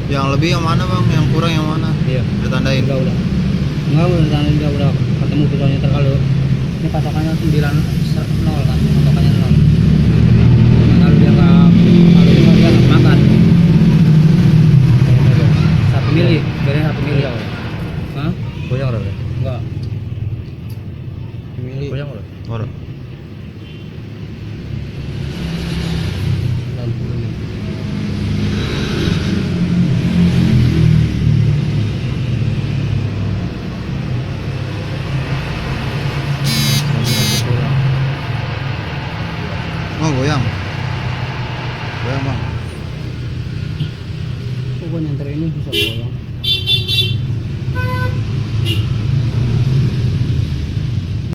Yang lebih yang mana bang? Yang kurang yang mana? Iya. Ditandain. Udah. Enggak udah ditandain udah ketemu pisaunya terlalu. Ini patokannya 9 0 kan, patokannya 0. Nah, kalau dia nggak makan. 1 mili, beda 1 mili. Hah? Punya orang ya? Enggak. Mili. Punya orang? Orang. 60. Oh goyang. Goyang bang. Kok gua nyanter ini bisa goyang.